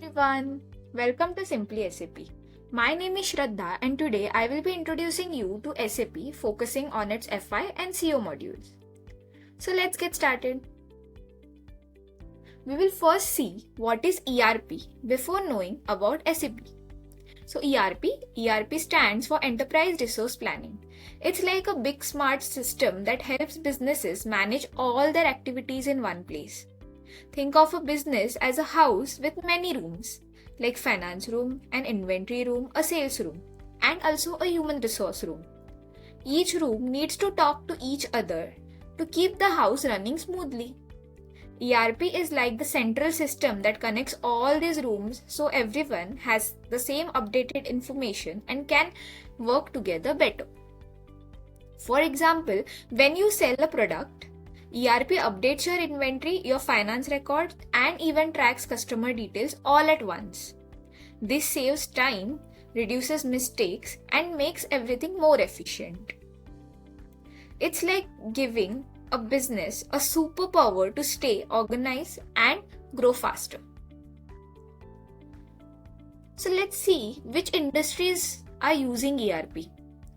everyone, welcome to Simply SAP. My name is Shraddha and today I will be introducing you to SAP focusing on its FI and CO modules. So let's get started. We will first see what is ERP before knowing about SAP. So ERP stands for Enterprise Resource Planning. It's like a big smart system that helps businesses manage all their activities in one place. Think of a business as a house with many rooms, like finance room, an inventory room, a sales room, and also a human resource room. Each room needs to talk to each other to keep the house running smoothly. ERP is like the central system that connects all these rooms so everyone has the same updated information and can work together better. For example, when you sell a product, ERP updates your inventory, your finance records, and even tracks customer details all at once. This saves time, reduces mistakes, and makes everything more efficient. It's like giving a business a superpower to stay organized and grow faster. So let's see which industries are using ERP.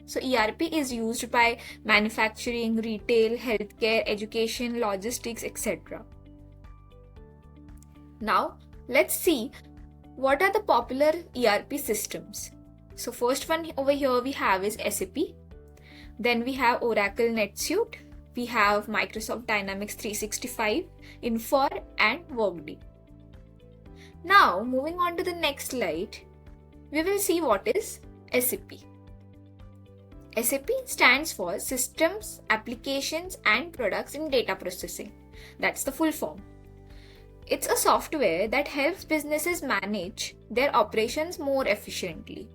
So ERP is used by manufacturing, retail, healthcare, education, logistics, etc. Now, let's see what are the popular ERP systems. So first one over here we have is SAP. Then we have Oracle NetSuite. We have Microsoft Dynamics 365, Infor, and Workday. Now, moving on to the next slide, we will see what is SAP. SAP stands for Systems, Applications and Products in Data Processing. That's the full form. It's a software that helps businesses manage their operations more efficiently.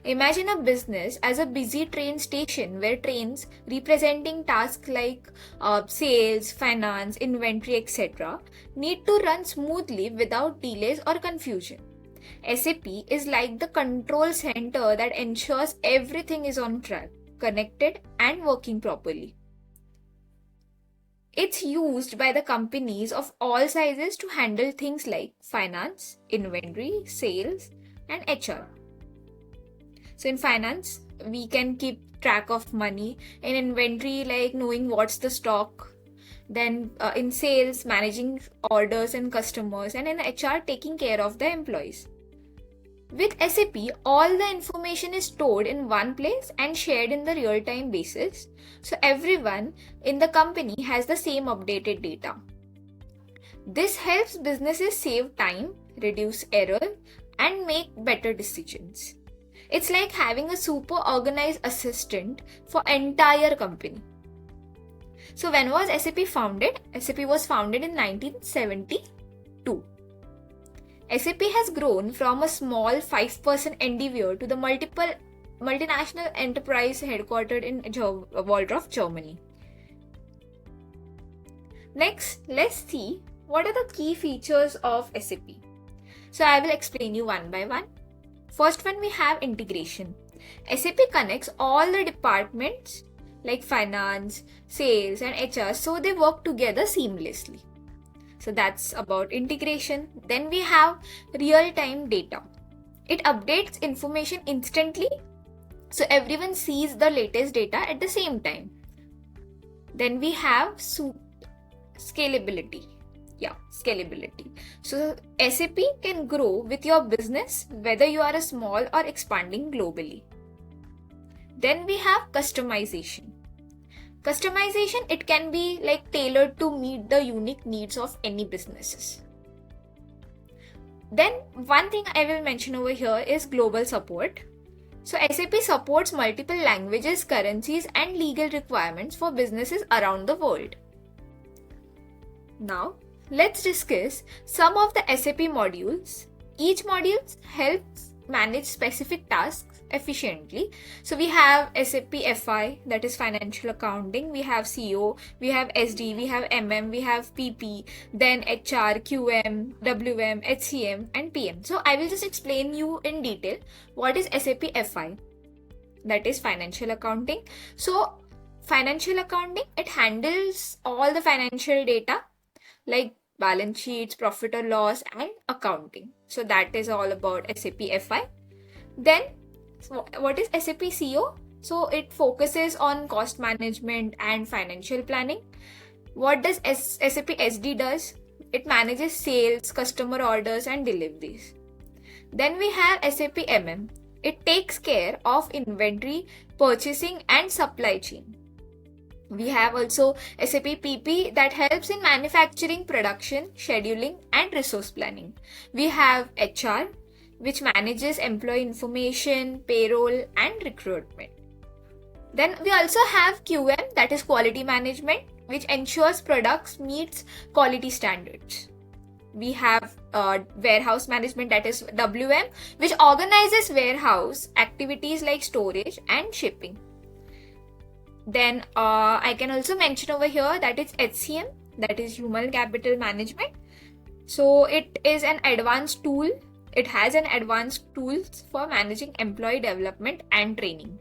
Imagine a business as a busy train station where trains representing tasks like sales, finance, inventory, etc. need to run smoothly without delays or confusion. SAP is like the control center that ensures everything is on track, connected, and working properly. It's used by the companies of all sizes to handle things like finance, inventory, sales, and HR. So in finance, we can keep track of money. In inventory, like knowing what's the stock. Then in sales, managing orders and customers. And in HR, taking care of the employees. With SAP, all the information is stored in one place and shared in the real-time basis. So everyone in the company has the same updated data. This helps businesses save time, reduce error, and make better decisions. It's like having a super organized assistant for entire company. So when was SAP founded? SAP was founded in 1972. SAP has grown from a small 5% endeavor to the multinational enterprise headquartered in Waldorf, Germany. Next, let's see what are the key features of SAP. So I will explain you one by one. First one, we have integration. SAP connects all the departments like finance, sales, and HR so they work together seamlessly. So that's about integration. Then we have real-time data. It updates information instantly so everyone sees the latest data at the same time. Then we have scalability. Scalability. So SAP can grow with your business whether you are a small or expanding globally. Then we have customization. Customization, it can be like tailored to meet the unique needs of any businesses. Then one thing I will mention over here is global support. So SAP supports multiple languages, currencies, and legal requirements for businesses around the world. Now, let's discuss some of the SAP modules. Each module helps manage specific tasks efficiently. So we have SAP FI, that is financial accounting, we have CO, we have SD, we have MM, we have PP, then HR, QM, WM, HCM, and PM. So I will just explain you in detail what is SAP FI, that is financial accounting. So financial accounting, it handles all the financial data like balance sheets, profit or loss, and accounting. So that is all about SAP FI. Then, so what is SAP CO? So it focuses on cost management and financial planning. What does SAP SD does? It manages sales, customer orders, and deliveries. Then we have SAP MM. It takes care of inventory, purchasing, and supply chain. We have also SAP PP that helps in manufacturing, production, scheduling, and resource planning. We have HR, which manages employee information, payroll, and recruitment. Then we also have QM, that is quality management, which ensures products meets quality standards. We have warehouse management, that is WM, which organizes warehouse activities like storage and shipping. Then I can also mention over here that it's HCM, that is human capital management. So it is an advanced tool. It has an advanced tools for managing employee development and training.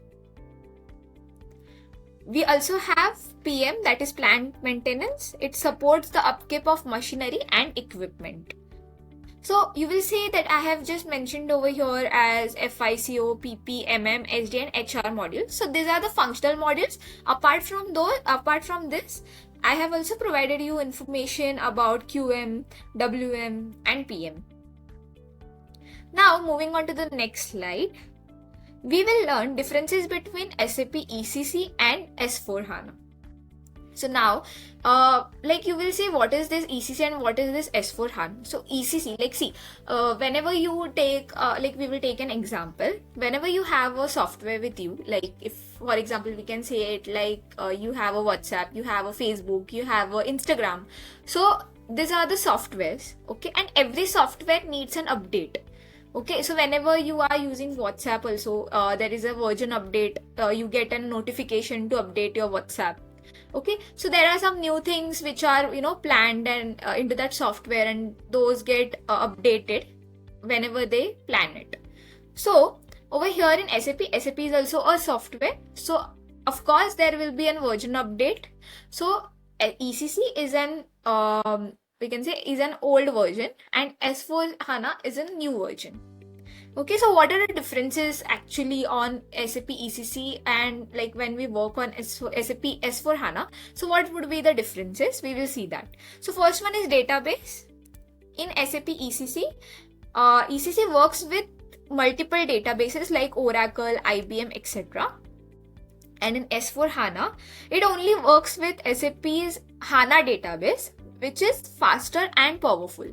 We also have PM, that is plant maintenance. It supports the upkeep of machinery and equipment. So you will see that I have just mentioned over here as FICO, PP, MM, SD, and HR modules. So these are the functional modules. Apart from this, I have also provided you information about QM, WM, and PM. Now moving on to the next slide, we will learn differences between SAP ECC and S4HANA. So now, like you will see what is this ECC and what is this S4HANA. So ECC, like see, whenever you take, like we will take an example. Whenever you have a software with you, like if, for example, we can say it like you have a WhatsApp, you have a Facebook, you have a Instagram. So these are the softwares, okay? And every software needs an update. Okay, so whenever you are using WhatsApp also, there is a version update, you get a notification to update your WhatsApp. Okay, so there are some new things which are, planned and into that software, and those get updated whenever they plan it. So over here in SAP is also a software. So of course there will be a version update. So ECC is an we can say is an old version, and S4HANA is a new version. Okay, so what are the differences actually on SAP ECC and like when we work on SAP S4HANA? So what would be the differences? We will see that. So first one is database. In SAP ECC, ECC works with multiple databases like Oracle, IBM, etc. And in S4HANA, it only works with SAP's HANA database, which is faster and powerful.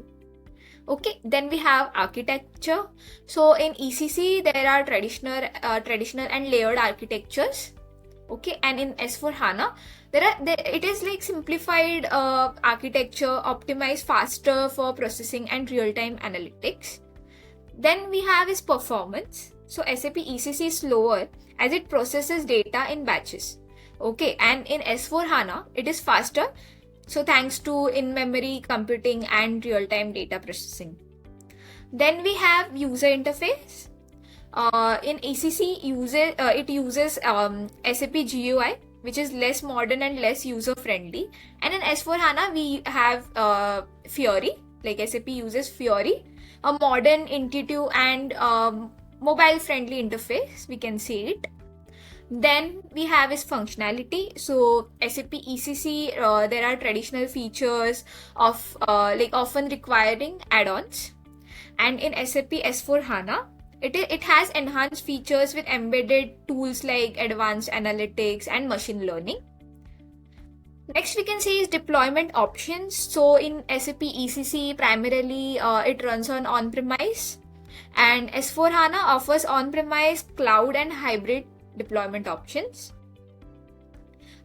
Okay, then we have architecture. So in ECC, there are traditional and layered architectures. Okay, and in S4HANA, it is like simplified architecture, optimized faster for processing and real-time analytics. Then we have is performance. So SAP ECC is slower as it processes data in batches. Okay, and in S4HANA, it is faster. So thanks to in-memory computing and real-time data processing. Then we have user interface. In ECC, it uses SAP GUI, which is less modern and less user-friendly. And in S4HANA, we have Fiori, like SAP uses Fiori, a modern, intuitive and mobile-friendly interface, we can say it. Then we have is functionality. So SAP ECC, there are traditional features of like often requiring add-ons, and in SAP S4HANA, it has enhanced features with embedded tools like advanced analytics and machine learning. Next we can say is deployment options. So in SAP ECC, primarily it runs on on-premise, and S4HANA offers on-premise, cloud and hybrid deployment options.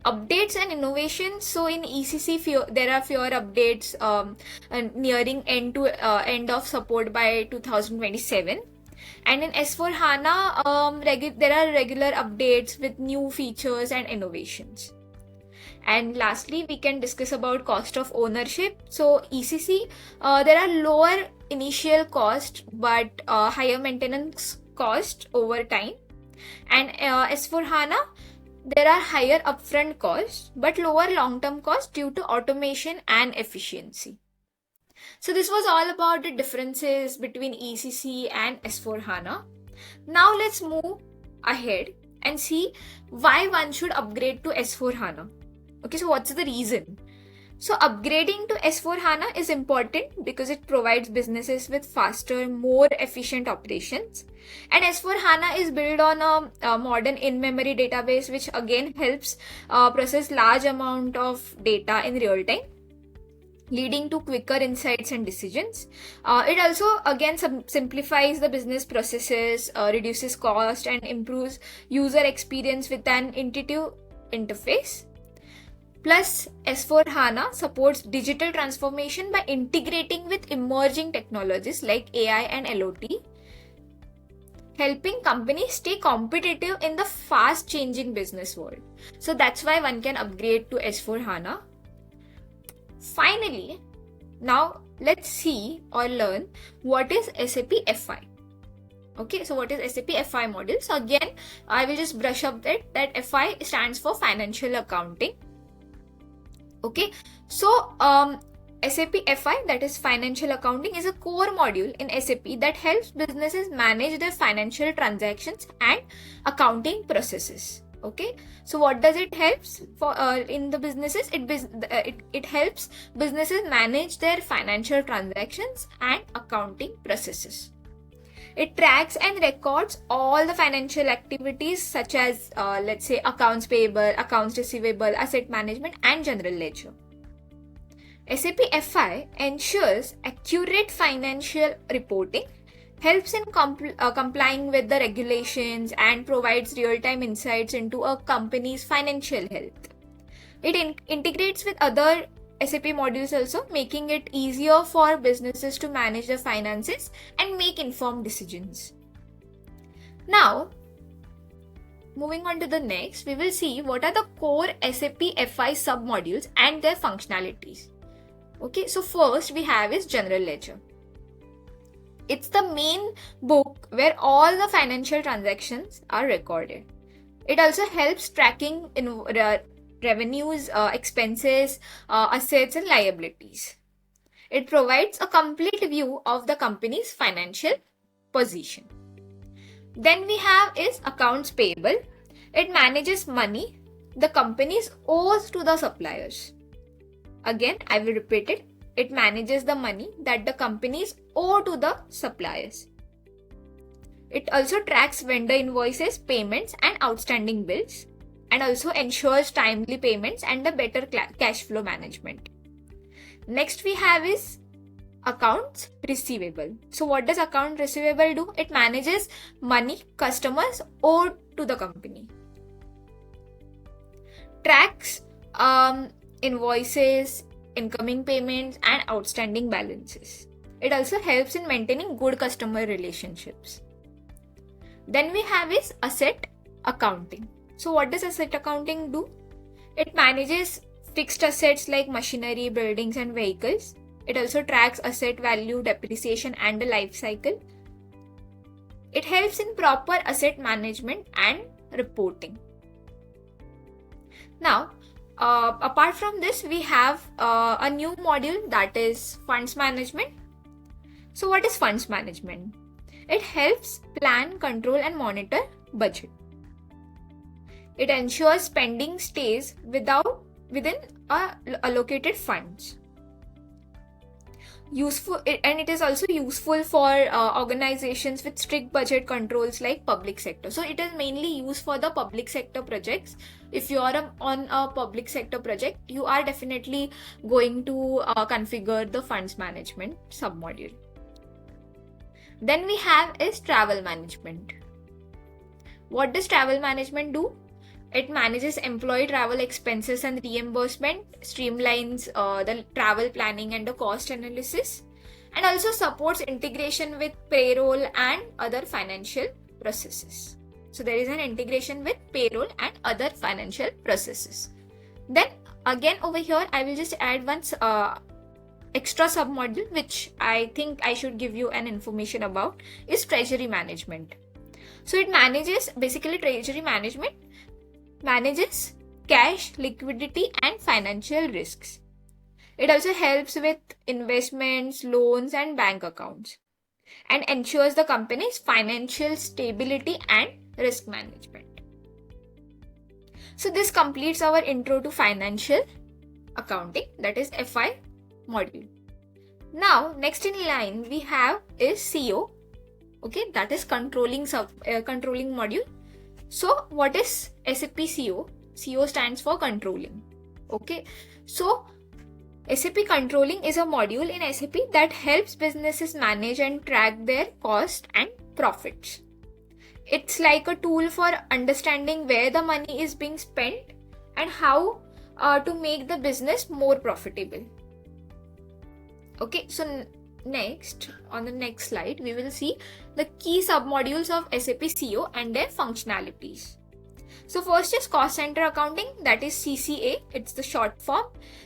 Updates and innovations. So in ECC, there are fewer updates nearing end of support by 2027. And in S4HANA, there are regular updates with new features and innovations. And lastly, we can discuss about cost of ownership. So ECC, there are lower initial cost but higher maintenance cost over time. And S4HANA, there are higher upfront costs but lower long-term costs due to automation and efficiency. So this was all about the differences between ECC and S4HANA. Now let's move ahead and see why one should upgrade to S4HANA. Okay, so what's the reason? So upgrading to S4HANA is important because it provides businesses with faster, more efficient operations. And S4HANA is built on a modern in-memory database, which again helps process large amount of data in real time, leading to quicker insights and decisions. It also again simplifies the business processes, reduces cost, and improves user experience with an intuitive interface. Plus, S4HANA supports digital transformation by integrating with emerging technologies like AI and LOT, helping companies stay competitive in the fast-changing business world. So that's why one can upgrade to S4HANA. Finally, now let's see or learn what is SAP FI. Okay, so what is SAP FI module? So again, I will just brush up that FI stands for financial accounting. Okay, so SAP FI, that is financial accounting, is a core module in SAP that helps businesses manage their financial transactions and accounting processes. Okay, so what does it helps for in the businesses? It helps businesses manage their financial transactions and accounting processes. It tracks and records all the financial activities such as, let's say, accounts payable, accounts receivable, asset management, and general ledger. SAP FI ensures accurate financial reporting, helps in complying with the regulations, and provides real-time insights into a company's financial health. It integrates with other SAP modules also, making it easier for businesses to manage their finances and make informed decisions. Now, moving on to the next, we will see what are the core SAP FI submodules and their functionalities. Okay, so first we have is General Ledger. It's the main book where all the financial transactions are recorded. It also helps tracking revenues, expenses, assets and liabilities. It provides a complete view of the company's financial position. Then we have is accounts payable. It manages money the companies owes to the suppliers. Again, I will repeat it. It manages the money that the companies owe to the suppliers. It also tracks vendor invoices, payments and outstanding bills, and also ensures timely payments and a better cash flow management. Next we have is accounts receivable. So what does account receivable do? It manages money customers owe to the company. Tracks invoices, incoming payments and outstanding balances. It also helps in maintaining good customer relationships. Then we have is asset accounting. So what does asset accounting do? It manages fixed assets like machinery, buildings and vehicles. It also tracks asset value, depreciation and the life cycle. It helps in proper asset management and reporting. Now, apart from this, we have a new module, that is funds management. So what is funds management? It helps plan, control and monitor budget. It ensures spending stays within allocated funds. It is also useful for organizations with strict budget controls like public sector. So it is mainly used for the public sector projects. If you are on a public sector project, you are definitely going to configure the funds management submodule. Then we have is travel management. What does travel management do? It manages employee travel expenses and reimbursement, streamlines the travel planning and the cost analysis, and also supports integration with payroll and other financial processes. So there is an integration with payroll and other financial processes. Then again over here, I will just add one extra submodule which I think I should give you an information about is treasury management. So it manages, basically treasury management manages cash, liquidity and financial risks. It also helps with investments, loans, and bank accounts, and ensures the company's financial stability and risk management. So this completes our intro to financial accounting, that is FI module. Now next in line we have is CO. Okay, that is controlling module. So what is SAP CO? CO stands for controlling. Okay, so SAP Controlling is a module in SAP that helps businesses manage and track their cost and profits. It's like a tool for understanding where the money is being spent and how to make the business more profitable. Okay, so next, on the next slide, we will see the key submodules of SAP CO and their functionalities. So first is cost center accounting, that is CCA, it's the short form.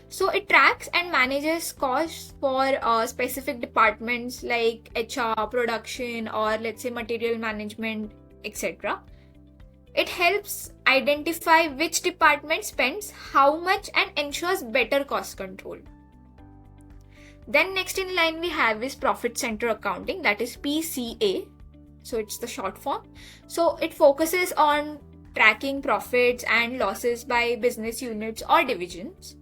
So it tracks and manages costs for specific departments like HR, production, or let's say material management, etc. It helps identify which department spends how much and ensures better cost control. Then next in line we have is profit center accounting, that is PCA. So it's the short form. So it focuses on tracking profits and losses by business units or divisions.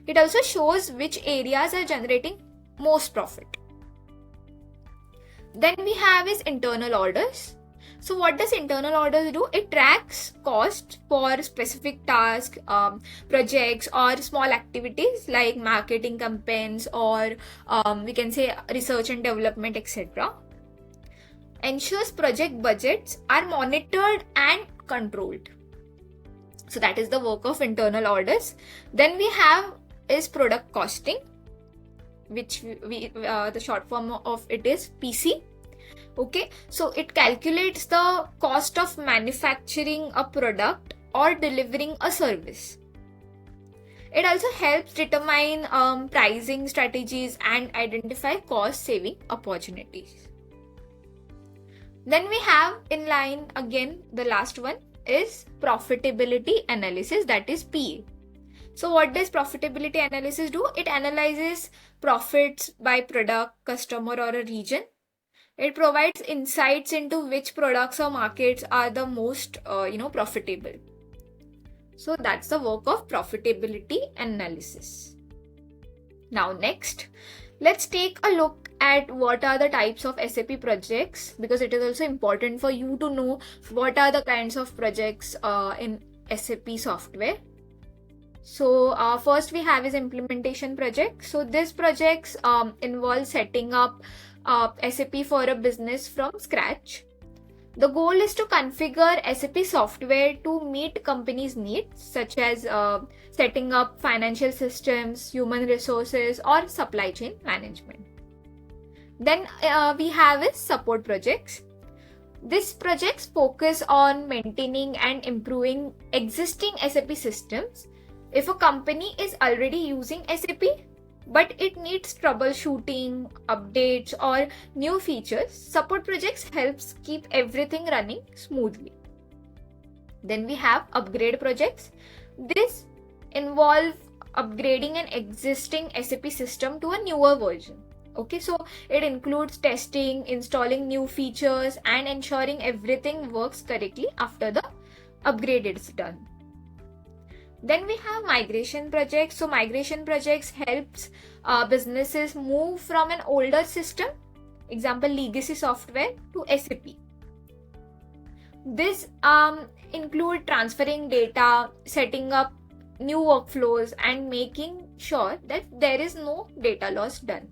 It also shows which areas are generating most profit. Then we have is internal orders. So what does internal orders do? It tracks costs for specific tasks, projects, or small activities like marketing campaigns or we can say research and development, etc. Ensures project budgets are monitored and controlled. So that is the work of internal orders. Then we have is product costing, which the short form of it is PC. Okay, so it calculates the cost of manufacturing a product or delivering a service. It also helps determine pricing strategies and identify cost saving opportunities. Then we have in line again, the last one is profitability analysis, that is PA. So what does profitability analysis do? It analyzes profits by product, customer, or a region. It provides insights into which products or markets are the most profitable. So that's the work of profitability analysis. Now next, let's take a look at what are the types of SAP projects, because it is also important for you to know what are the kinds of projects in SAP software. So first we have is implementation project. So these projects involve setting up SAP for a business from scratch. The goal is to configure SAP software to meet companies' needs, such as setting up financial systems, human resources, or supply chain management. Then we have is support projects. These projects focus on maintaining and improving existing SAP systems. If a company is already using SAP, but it needs troubleshooting, updates, or new features, support projects helps keep everything running smoothly. Then we have upgrade projects. This involve upgrading an existing SAP system to a newer version. Okay, so it includes testing, installing new features, and ensuring everything works correctly after the upgrade is done. Then we have migration projects. So migration projects helps businesses move from an older system, example legacy software, to SAP. This include transferring data, setting up new workflows, and making sure that there is no data loss done.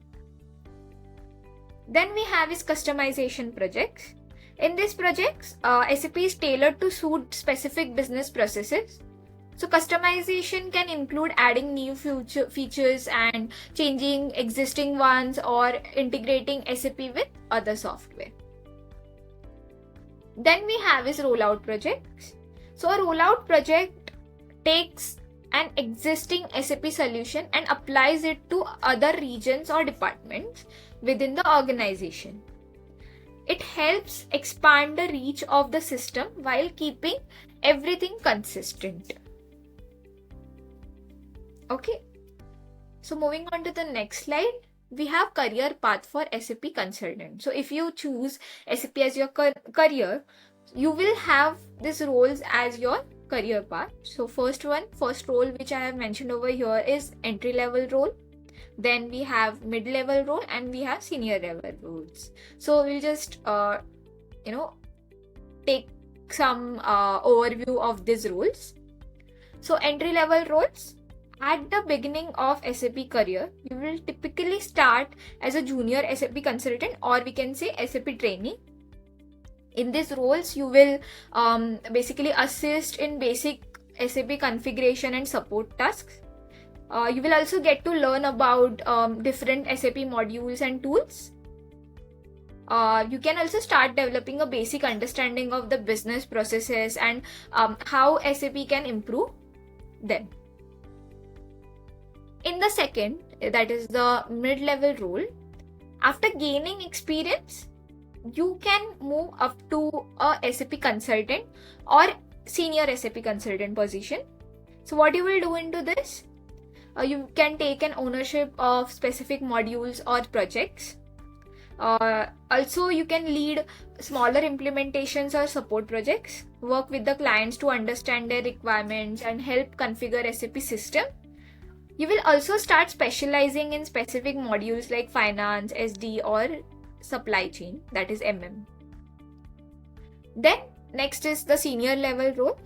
Then we have is customization projects. In these projects, SAP is tailored to suit specific business processes. So customization can include adding new features and changing existing ones or integrating SAP with other software. Then we have is rollout projects. So a rollout project takes an existing SAP solution and applies it to other regions or departments within the organization. It helps expand the reach of the system while keeping everything consistent. Okay. So moving on to the next slide, we have career path for SAP consultant. So if you choose SAP as your career, you will have these roles as your career path. So first role which I have mentioned over here is entry level role. Then we have mid level role and we have senior level roles. So we'll just take some overview of these roles. So entry level roles. At the beginning of SAP career, you will typically start as a junior SAP consultant, or we can say SAP trainee. In these roles, you will basically assist in basic SAP configuration and support tasks. You will also get to learn about different SAP modules and tools. You can also start developing a basic understanding of the business processes and how SAP can improve them. In the second, that is the mid-level role, after gaining experience, you can move up to a SAP consultant or senior SAP consultant position. So what you will do into this? You can take an ownership of specific modules or projects. Also, you can lead smaller implementations or support projects, work with the clients to understand their requirements and help configure SAP system. You will also start specializing in specific modules like finance, SD or supply chain, that is MM. Then next is the senior level role.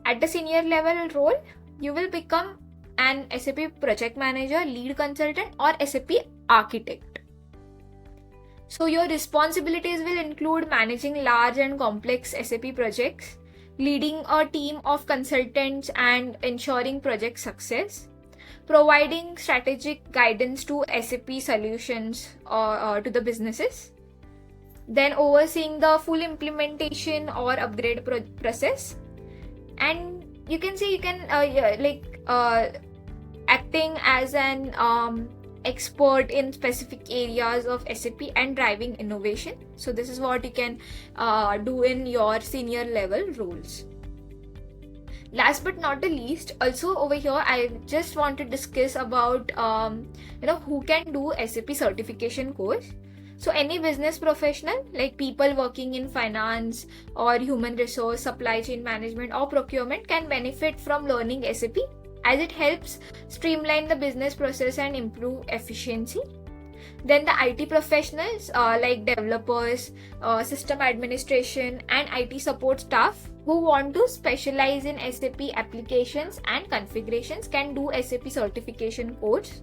At the senior level role, you will become an SAP project manager, lead consultant or SAP architect. So your responsibilities will include managing large and complex SAP projects, leading a team of consultants and ensuring project success, providing strategic guidance to SAP solutions to the businesses, then overseeing the full implementation or upgrade process, and you can say acting as an expert in specific areas of SAP and driving innovation. So this is what you can do in your senior level roles. Last but not the least, also over here, I just want to discuss about who can do SAP certification course. So any business professional, like people working in finance or human resource, supply chain management or procurement, can benefit from learning SAP as it helps streamline the business process and improve efficiency. Then the IT professionals like developers, system administration and IT support staff who want to specialize in SAP applications and configurations can do SAP certification course.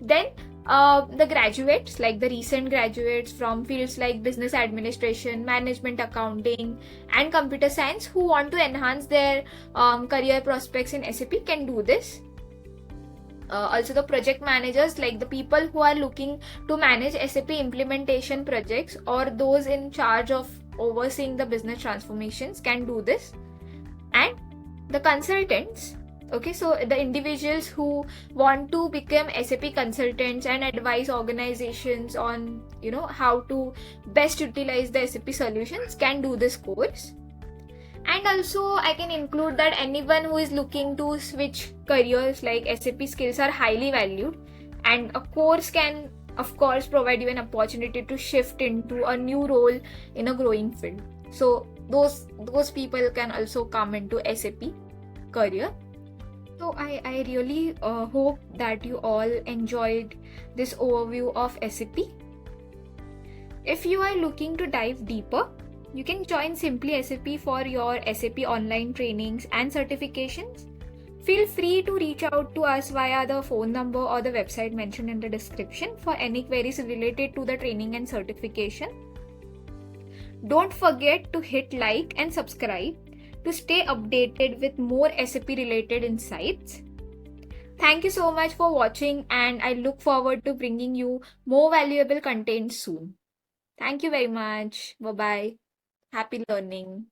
Then the graduates, like the recent graduates from fields like business administration, management accounting and computer science who want to enhance their career prospects in SAP can do this. Also the project managers, like the people who are looking to manage SAP implementation projects or those in charge of overseeing the business transformations can do this. And the consultants, okay, so the individuals who want to become SAP consultants and advise organizations on how to best utilize the SAP solutions can do this course. And also I can include that anyone who is looking to switch careers, like SAP skills are highly valued and a course can of course provide you an opportunity to shift into a new role in a growing field. So those people can also come into SAP career. So I really hope that you all enjoyed this overview of SAP. If you are looking to dive deeper, you can join Simply SAP for your SAP online trainings and certifications. Feel free to reach out to us via the phone number or the website mentioned in the description for any queries related to the training and certification. Don't forget to hit like and subscribe to stay updated with more SAP related insights. Thank you so much for watching and I look forward to bringing you more valuable content soon. Thank you very much. Bye-bye. Happy learning.